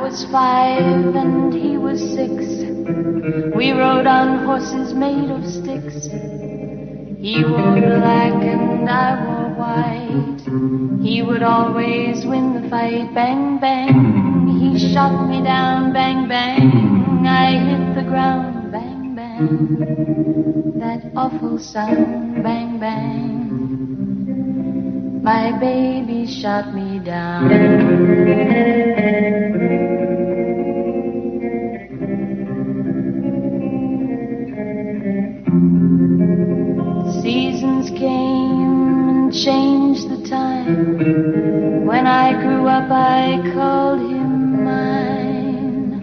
was 5 and he was 6. We rode on horses made of sticks. He wore black and I wore white. He would always win the fight. Bang, bang, he shot me down. Bang, bang, I hit the ground. Bang, bang, that awful sound. Bang, bang, my baby shot me down. Seasons came and changed the time. When I grew up I called him mine.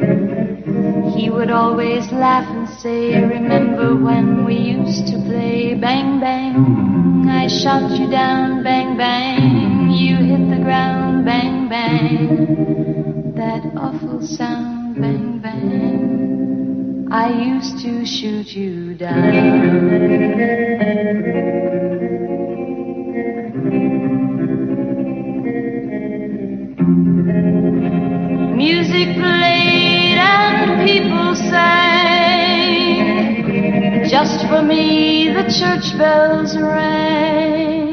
He would always laugh and say, remember when we used to play. Bang, bang, I shot you down. Bang, bang, you hit the ground. Bang, bang, that awful sound. Bang, bang, I used to shoot you down. Music played and people sang. Just for me the church bells rang.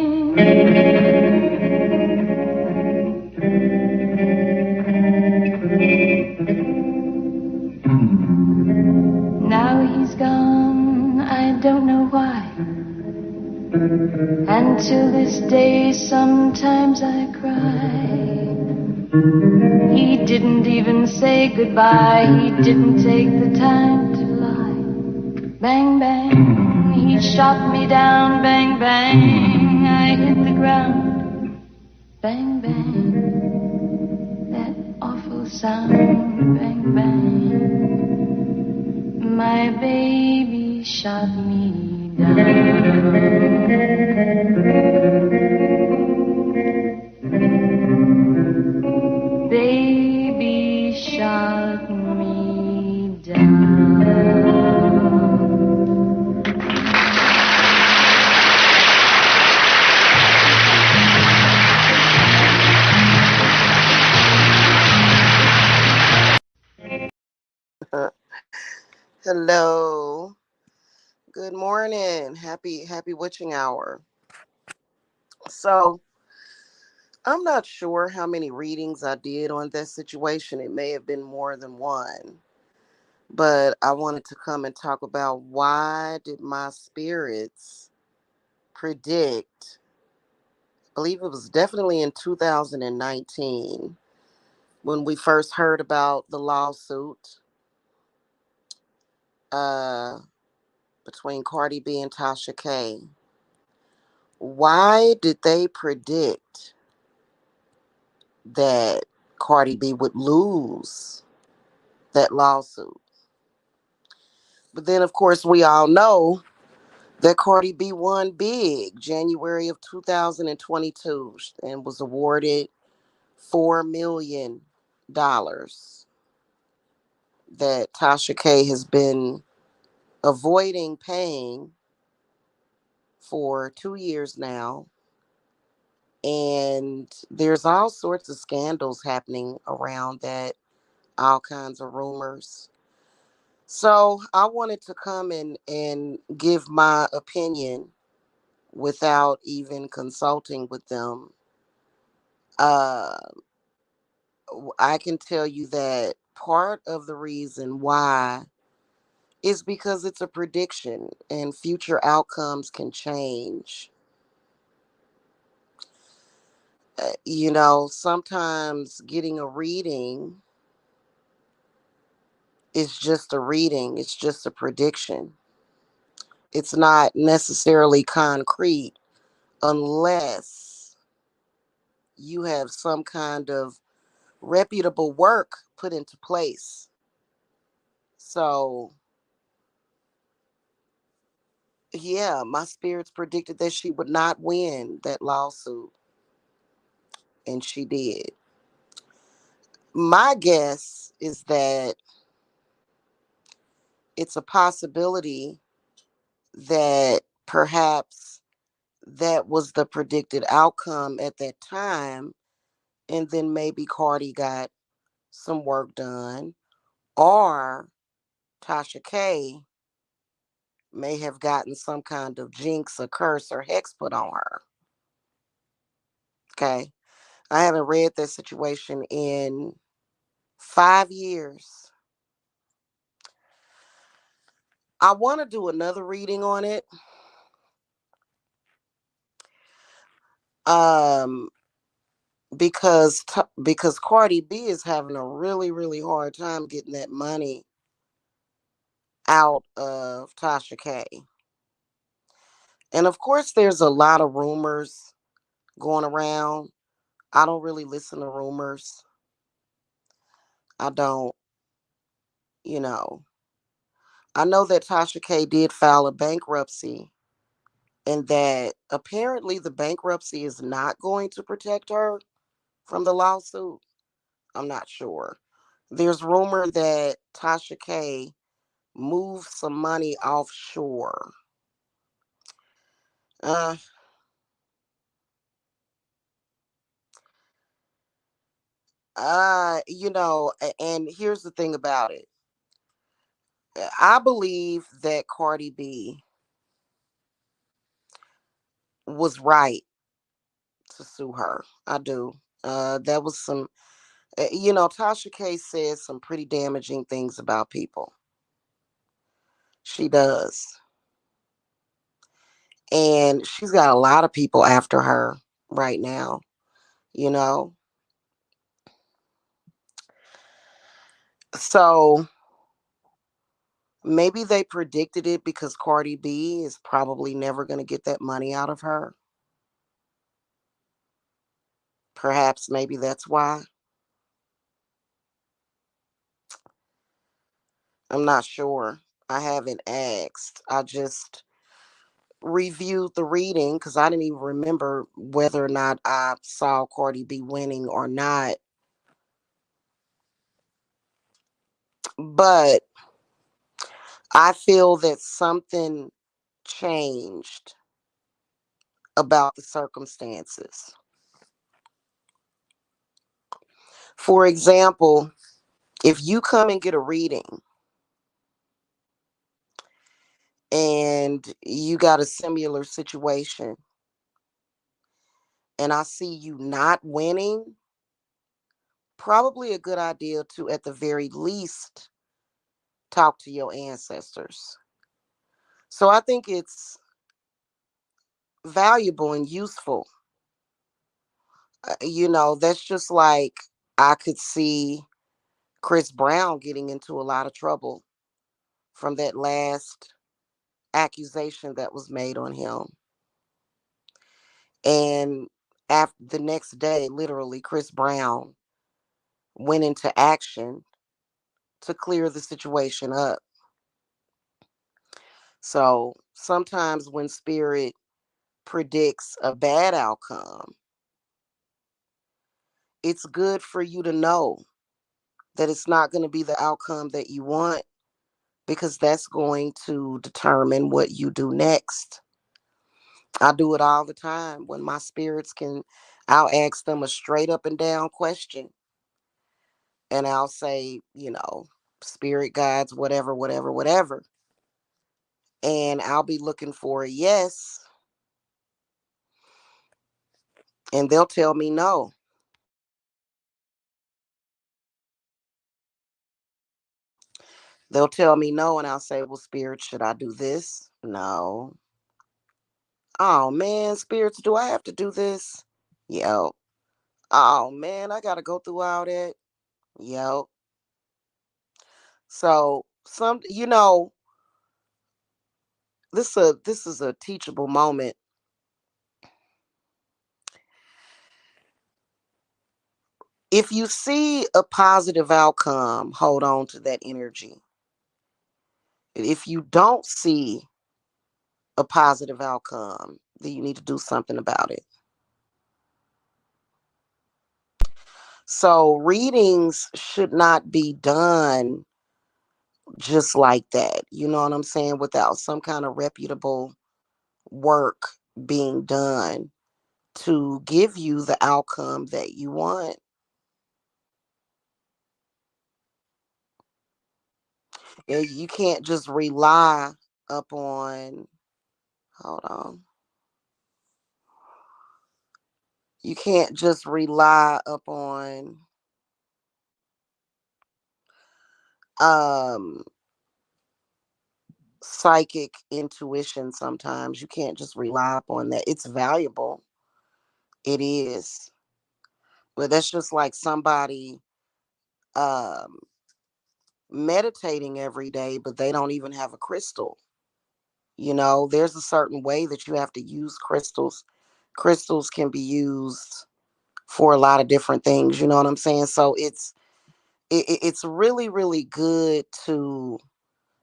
Now he's gone, I don't know why. And till this day sometimes I cry. He didn't even say goodbye. He didn't take the time to lie. Bang, bang, he shot me down. Bang, bang, I hit the ground. Bang, bang, that awful sound. Bang, bang, my baby shot me down. Baby shot me down. Hello. Good morning. Happy witching hour. So, I'm not sure how many readings I did on this situation. It may have been more than one. But I wanted to come and talk about why did my spirits predict, I believe it was definitely in 2019 when we first heard about the lawsuit between Cardi B and Tasha K. Why did they predict that Cardi B would lose that lawsuit? But then, of course, we all know that Cardi B won big January of 2022 and was awarded $4 million that Tasha K has been avoiding paying for 2 years now. And there's all sorts of scandals happening around that, all kinds of rumors. So I wanted to come and give my opinion without even consulting with them. Uh, I can tell you that part of the reason why is because it's a prediction and future outcomes can change. Sometimes getting a reading is just a reading, it's just a prediction. It's not necessarily concrete unless you have some kind of reputable work put into place. So, yeah, my spirits predicted that she would not win that lawsuit, and she did. My guess is that it's a possibility that perhaps that was the predicted outcome at that time, and then maybe Cardi got some work done, or Tasha K may have gotten some kind of jinx or curse or hex put on her. Okay. I haven't read this situation in 5 years. I want to do another reading on it. Um, because Cardi B is having a really hard time getting that money out of Tasha K. And of course, there's a lot of rumors going around. I don't really listen to rumors. I don't, you know. I know that Tasha K did file a bankruptcy and that apparently the bankruptcy is not going to protect her from the lawsuit. I'm not sure. There's rumor that Tasha K moved some money offshore. Uh, and here's the thing about it. I believe that Cardi B was right to sue her. I do. That was some, Tasha K says some pretty damaging things about people. She does. And she's got a lot of people after her right now, you know? So maybe they predicted it because Cardi B is probably never going to get that money out of her. Perhaps maybe that's why. I'm not sure. I haven't asked. I just reviewed the reading because I didn't even remember whether or not I saw Cardi B winning or not. But I feel that something changed about the circumstances. For example, if you come and get a reading and you got a similar situation and I see you not winning, probably a good idea to, at the very least, talk to your ancestors. So I think it's valuable and useful. That's just like I could see Chris Brown getting into a lot of trouble from that last accusation that was made on him. And after the next day, literally, Chris Brown went into action to clear the situation up. So sometimes when spirit predicts a bad outcome, it's good for you to know that it's not going to be the outcome that you want because that's going to determine what you do next. I do it all the time when my spirits can, I'll ask them a straight up and down question and I'll say, spirit guides, whatever. And I'll be looking for a yes and they'll tell me no. They'll tell me no, and I'll say, well, spirit, should I do this? No. Oh man, spirits, do I have to do this? Yo. Oh man, I gotta go through all that. Yo. So this is a teachable moment. If you see a positive outcome, hold on to that energy. If you don't see a positive outcome, then you need to do something about it. So readings should not be done just like that. You know what I'm saying? Without some kind of reputable work being done to give you the outcome that you want. You can't just rely upon, hold on. You can't just rely upon um psychic intuition sometimes. You can't just rely upon that. It's valuable. It is. But that's just like somebody um meditating every day, but they don't even have a crystal. There's a certain way that you have to use crystals. Crystals can be used for a lot of different things, you know what I'm saying? So it's really really good to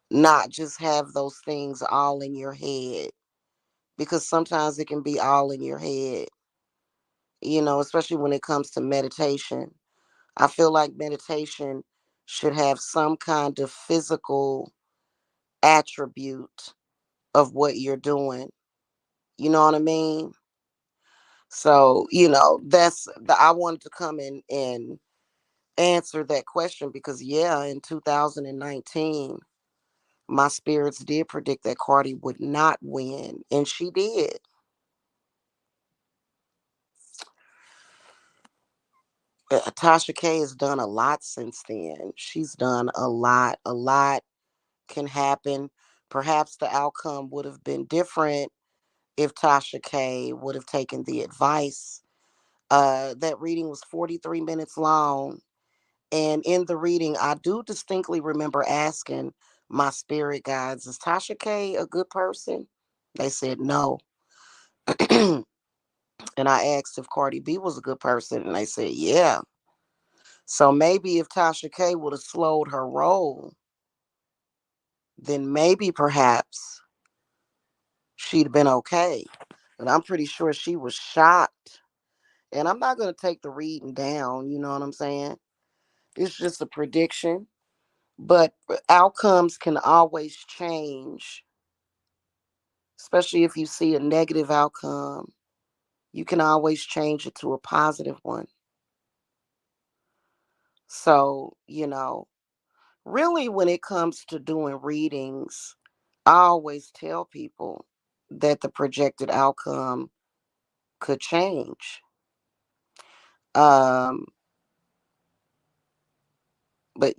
not just have those things all in your head, because sometimes it can be all in your head, especially when it comes to meditation. I feel like meditation should have some kind of physical attribute of what you're doing. You know what I mean? So, that's I wanted to come in and answer that question because, yeah, in 2019, my spirits did predict that Cardi would not win, and she did. Tasha K has done a lot since then. She's done a lot. A lot can happen. Perhaps the outcome would have been different if Tasha K would have taken the advice. That reading was 43 minutes long. And in the reading, I do distinctly remember asking my spirit guides, is Tasha K a good person? They said no. And I asked if Cardi B was a good person, and they said, yeah. So maybe if Tasha K would have slowed her roll, then maybe perhaps she'd have been okay. But I'm pretty sure she was shocked. And I'm not going to take the reading down, you know what I'm saying? It's just a prediction. But outcomes can always change, especially if you see a negative outcome. You can always change it to a positive one. So, really, when it comes to doing readings, I always tell people that the projected outcome could change. Um, but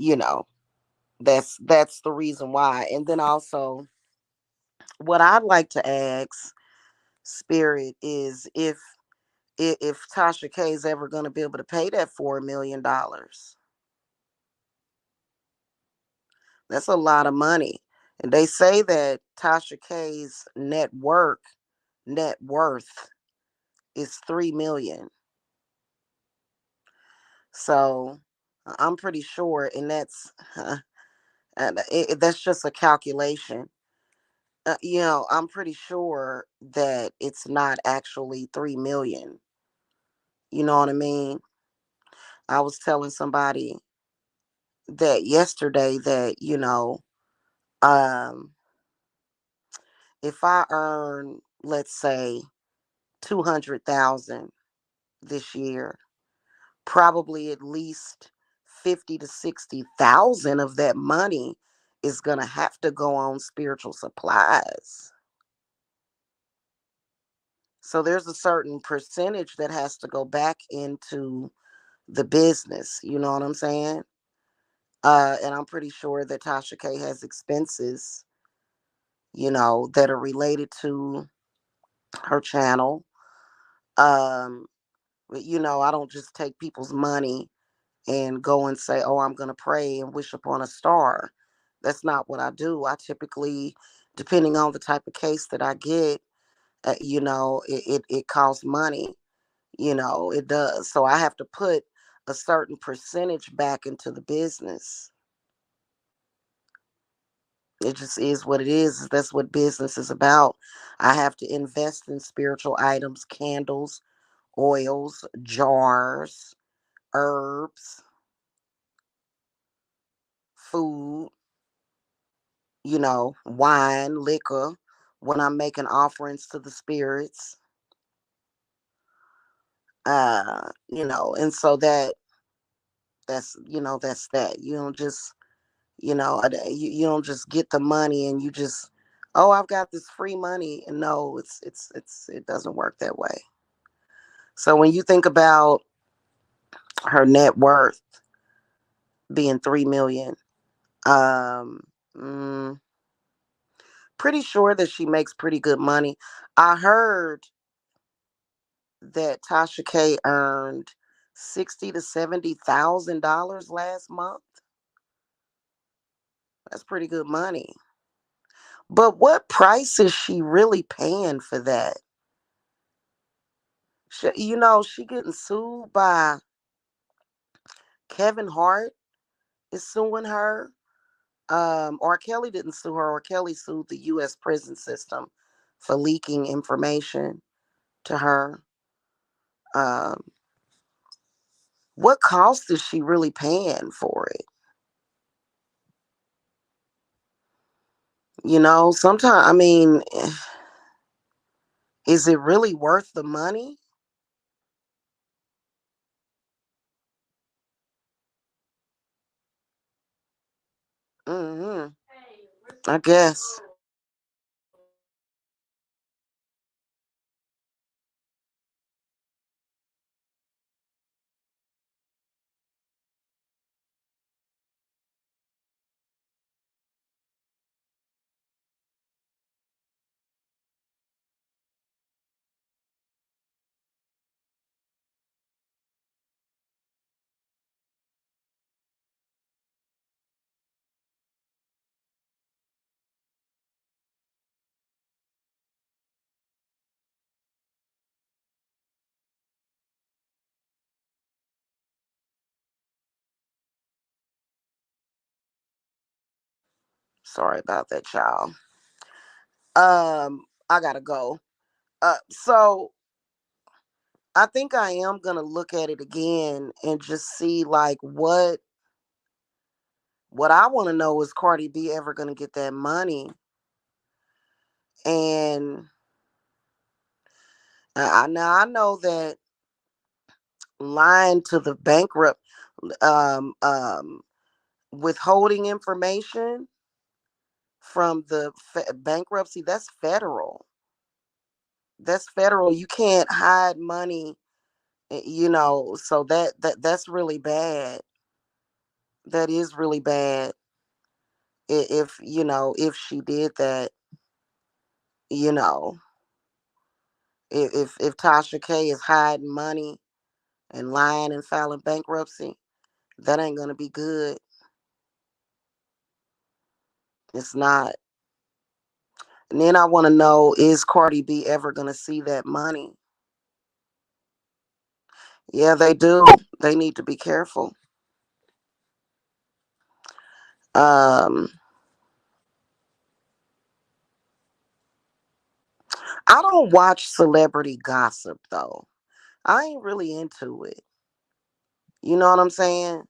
that's the reason why. And then also, what I'd like to ask Spirit is if Tasha K is ever going to be able to pay that $4 million. That's a lot of money. And they say that Tasha K's net worth is 3 million. So I'm pretty sure, and that's just a calculation. I'm pretty sure that it's not actually 3 million. You know what I mean? I was telling somebody that yesterday that um, if I earn, let's say, 200,000 this year, probably at least 50 to 60,000 of that money is gonna have to go on spiritual supplies. So there's a certain percentage that has to go back into the business. You know what I'm saying? And I'm pretty sure that Tasha K has expenses, that are related to her channel. Um, but I don't just take people's money and go and say, "Oh, I'm going to pray and wish upon a star." That's not what I do. I typically, depending on the type of case that I get, it costs money. It does. So I have to put a certain percentage back into the business. It just is what it is. That's what business is about. I have to invest in spiritual items, candles, oils, jars, herbs, food, wine, liquor, when I'm making offerings to the spirits. And so that's that. You don't just, You don't just get the money and you just, oh, I've got this free money. And no, it doesn't work that way. So when you think about her net worth being 3 million, um, mm, pretty sure that she makes pretty good money. I heard that Tasha K earned 60 to 70 thousand dollars last month. That's pretty good money. But what price is she really paying for that? She getting sued by Kevin Hart is suing her. R. Kelly didn't sue her. R. Kelly sued the U.S. prison system for leaking information to her. Um, what cost is she really paying for it? Sometimes, I mean, is it really worth the money? Hmm. I guess. Sorry about that, child. I gotta go. So I think I am gonna look at it again and just see like what I want to know is Cardi B ever gonna get that money? And now I know that lying to the bankrupt, um, um, withholding information from the bankruptcy, that's federal. That's federal. You can't hide money, so that's really bad. That is really bad. If she did that, you know, if Tasha K is hiding money and lying and filing bankruptcy, that ain't gonna be good. It's not. And then I want to know, is Cardi B ever gonna see that money? Yeah, they do. They need to be careful. Um, I don't watch celebrity gossip though. I ain't really into it. You know what I'm saying?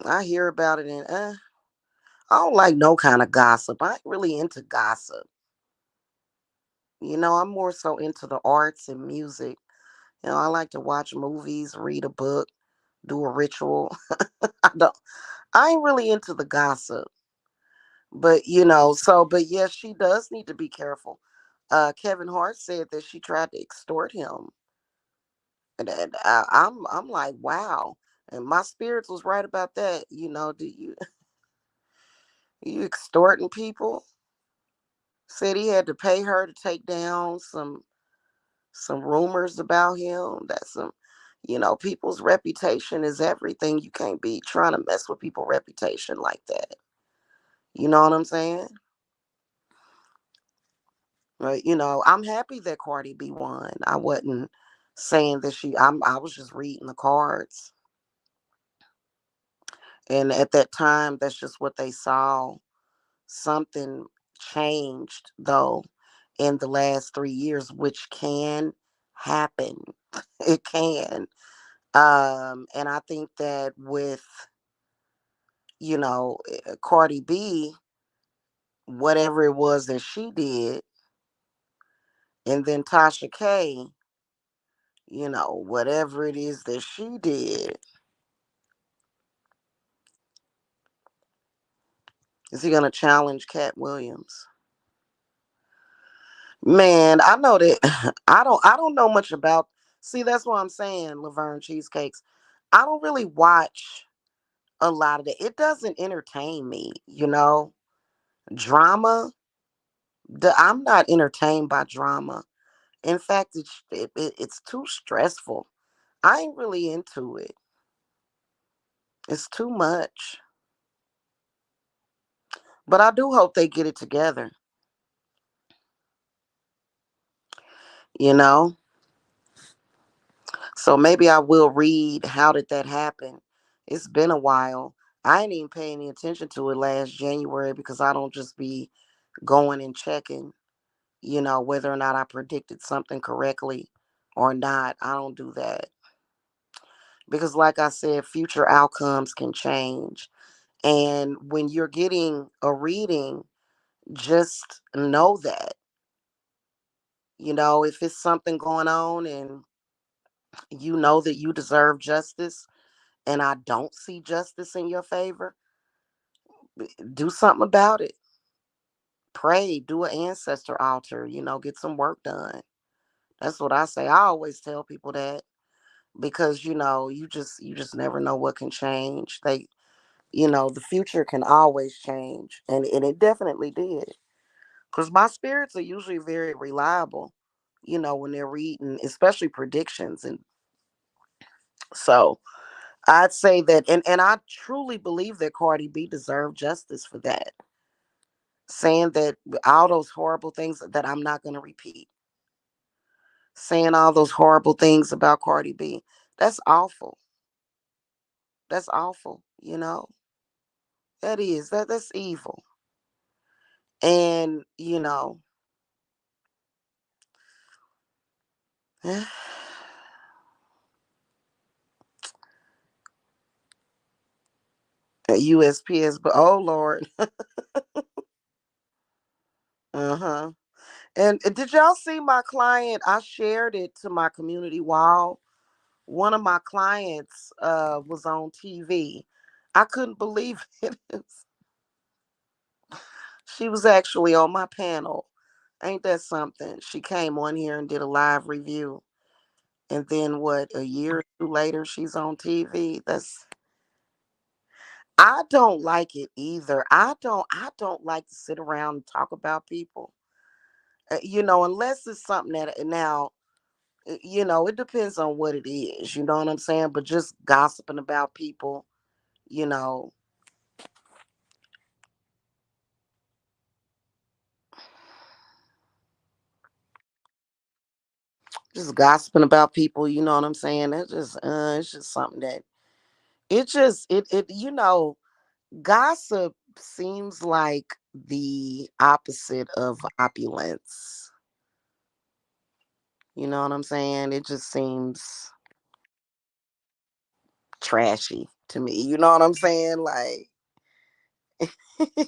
I hear about it and I don't like no kind of gossip. I ain't really into gossip. I'm more so into the arts and music. I like to watch movies, read a book, do a ritual. I don't I ain't really into the gossip. But yes, she does need to be careful. Kevin Hart said that she tried to extort him. And I'm like, wow. And my spirits was right about that. Do you extorting people? Said he had to pay her to take down some rumors about him. People's reputation is everything. You can't be trying to mess with people's reputation like that. You know what I'm saying? But I'm happy that Cardi B won. I wasn't saying that I was just reading the cards. And at that time, that's just what they saw. Something changed though in the last 3 years, which can happen. It can. And I think that with, Cardi B, whatever it was that she did, and then Tasha K, whatever it is that she did, Is he gonna challenge Cat Williams? Man, I know that I don't know much about. See, that's what I'm saying, Laverne Cheesecakes. I don't really watch a lot of it. It doesn't entertain me, Drama. I'm not entertained by drama. In fact, it's too stressful. I ain't really into it. It's too much. But I do hope they get it together, you know? So maybe I will read How Did That Happen? It's been a while. I ain't even paying any attention to it last January because I don't just be going and checking, whether or not I predicted something correctly or not. I don't do that. Because, like I said, future outcomes can change. And when you're getting a reading, just know that, if it's something going on and you know that you deserve justice and I don't see justice in your favor, do something about it. Pray, do an ancestor altar, get some work done. That's what I say. I always tell people that because you just never know what can change. The future can always change and it definitely did. Cuz my spirits are usually very reliable, when they're reading, especially predictions. And so I'd say that, and I truly believe that Cardi B deserved justice for that. Saying that all those horrible things that I'm not going to repeat. Saying all those horrible things about Cardi B. That's awful. That's awful. That is. That's evil. And, USPS, but oh Lord. Uh-huh. And did y'all see my client? I shared it to my community wall. One of my clients was on TV. I couldn't believe it. She was actually on my panel. Ain't that something? She came on here and did a live review. And then what, a year or two later, she's on TV. I don't like it either. I don't like to sit around and talk about people. Unless it's something that now, it depends on what it is. You know what I'm saying? But just gossiping about people, you know, just gossiping about people, you know what I'm saying? It's just something that gossip seems like the opposite of opulence. You know what I'm saying? It just seems trashy to me. You know what I'm saying? Like,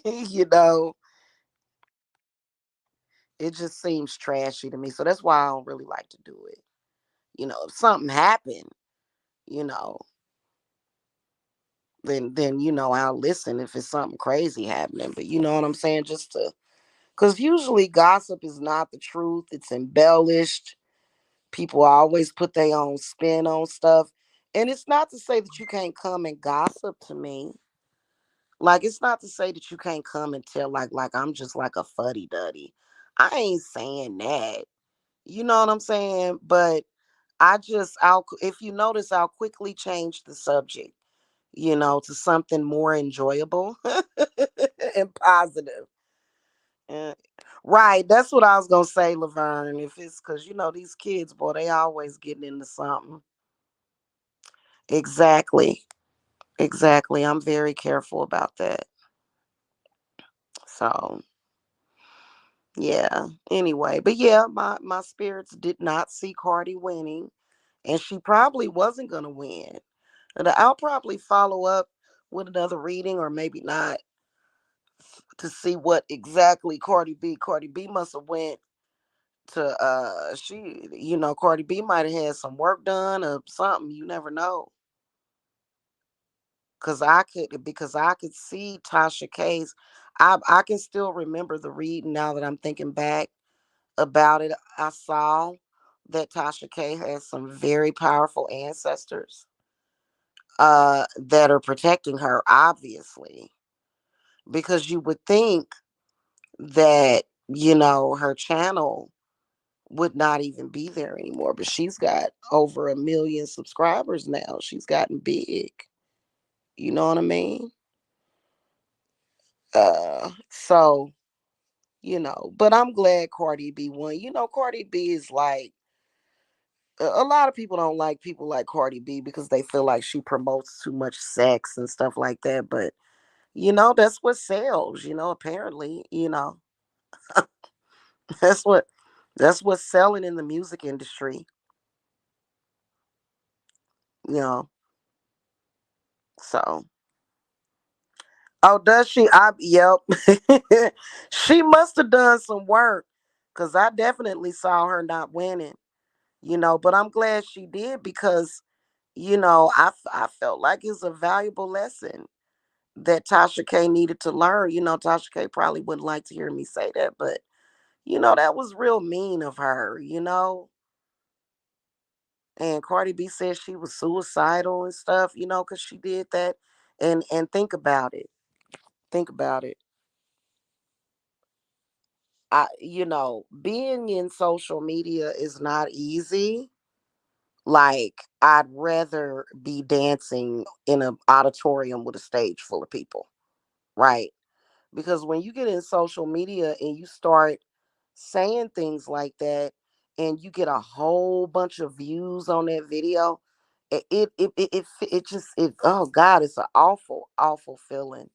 you know, it just seems trashy to me. So that's why I don't really like to do it. If something happened, you know, then I'll listen if it's something crazy happening. But you know what I'm saying? Just to because usually gossip is not the truth. It's embellished. People always put their own spin on stuff. And it's not to say that you can't come and gossip to me. Like it's not to say that you can't come and tell like I'm just like a fuddy duddy. I ain't saying that. You know what I'm saying? But if you notice, I'll quickly change the subject, to something more enjoyable and positive. Uh, right. That's what I was gonna say, Laverne. If it's because these kids, boy, they always getting into something. Exactly. Exactly. I'm very careful about that. So yeah. Anyway, but yeah, my spirits did not see Cardi winning, and she probably wasn't gonna win. And I'll probably follow up with another reading, or maybe not, to see what exactly Cardi B must have went to Cardi B might have had some work done or something. You never know. because I could see Tasha K's. I can still remember the reading now that I'm thinking back about it. I saw that Tasha K has some very powerful ancestors that are protecting her, obviously, because you would think that, her channel would not even be there anymore, but she's got over 1 million subscribers now. She's gotten big. You know what I mean? So, but I'm glad Cardi B won. Cardi B is like, a lot of people don't like people like Cardi B because they feel like she promotes too much sex and stuff like that. But that's what sells. Apparently, that's what that's what's selling in the music industry. You know, so. Oh, does she? Yep. She must have done some work because I definitely saw her not winning. But I'm glad she did because I felt like it's a valuable lesson that Tasha K needed to learn. Tasha K probably wouldn't like to hear me say that, but that was real mean of her. And Cardi B said she was suicidal and stuff, because she did that. And think about it. Think about it. Being in social media is not easy. Like, I'd rather be dancing in an auditorium with a stage full of people, right? Because when you get in social media and you start saying things like that and you get a whole bunch of views on that video, it oh God, it's an awful, awful feeling.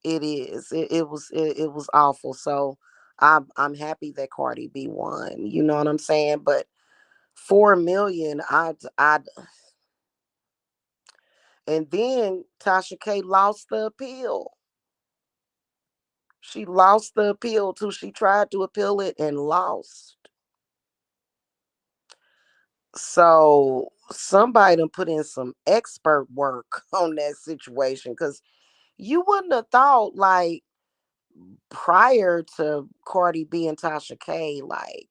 It is. It was awful. So I'm happy that Cardi B won. You know what I'm saying? But 4 million, I and then Tasha K lost the appeal. She lost the appeal too. She tried to appeal it and lost. So somebody done put in some expert work on that situation because you wouldn't have thought, like, prior to Cardi B and Tasha K, like,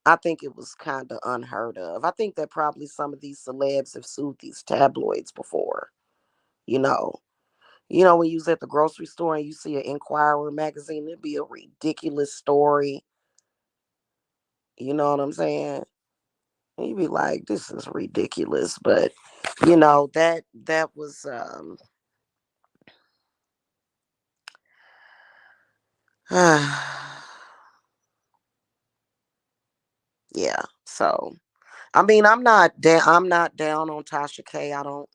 I think it was kind of unheard of. I think that probably some of these celebs have sued these tabloids before. You know, when you was at the grocery store and you see an Inquirer magazine, it'd be a ridiculous story. You know what I'm saying? And you'd be like, "This is ridiculous," but that was yeah. So I mean, I'm not down on Tasha K. I don't,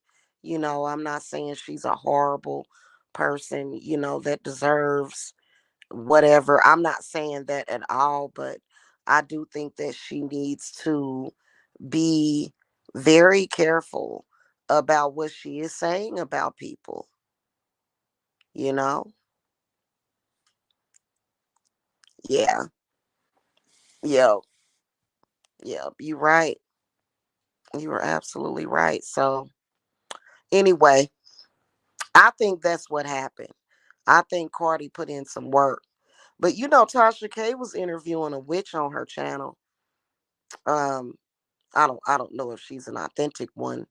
I'm not saying she's a horrible person, that deserves whatever. I'm not saying that at all, but I do think that she needs to be very careful about what she is saying about people, you know? Yeah. Yeah. Yeah. You're right. You are absolutely right. So anyway, I think that's what happened. I think Cardi put in some work. But Tasha K was interviewing a witch on her channel. Um, I don't know if she's an authentic one,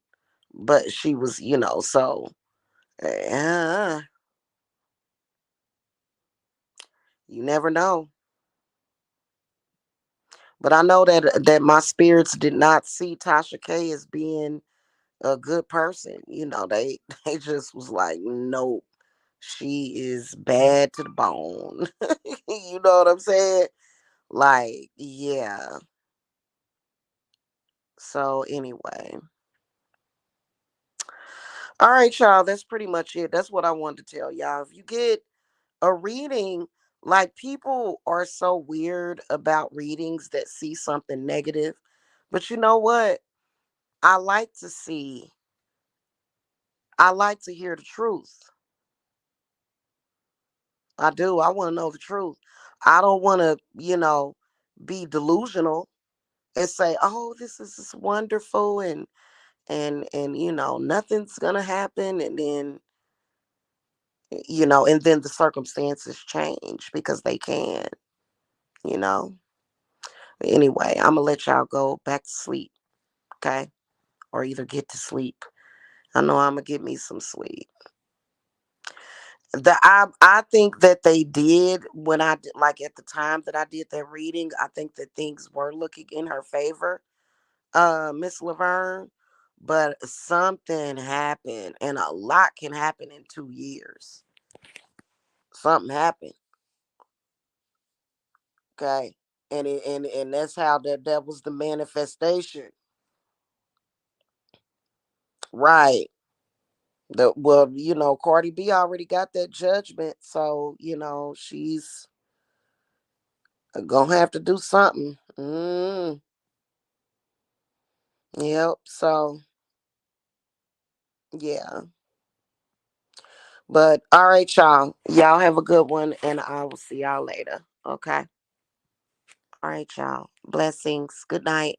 but she was, so uh, you never know. But I know that my spirits did not see Tasha K as being a good person. They they just was like, nope, she is bad to the bone. You know what I'm saying? Like, yeah. So anyway. All right, y'all. That's pretty much it. That's what I wanted to tell y'all. If you get a reading, like, people are so weird about readings that see something negative. But you know what? I like to see, I like to hear the truth. I do. I want to know the truth. I don't want to, be delusional and say, oh, this is just wonderful and nothing's gonna happen, and then and then the circumstances change because they can, you know. Anyway, I'm gonna let y'all go back to sleep, okay? Or either get to sleep. I know I'm gonna get me some sleep. I think that they did when I did, like at the time that I did that reading. I think that things were looking in her favor, Miss Laverne. But something happened, and a lot can happen in 2 years. Something happened, okay, and that's how that was the manifestation, right? Well, Cardi B already got that judgment, so she's gonna have to do something. Yep. So yeah. But all right, y'all. Y'all have a good one, and I will see y'all later. Okay. All right, y'all. Blessings. Good night.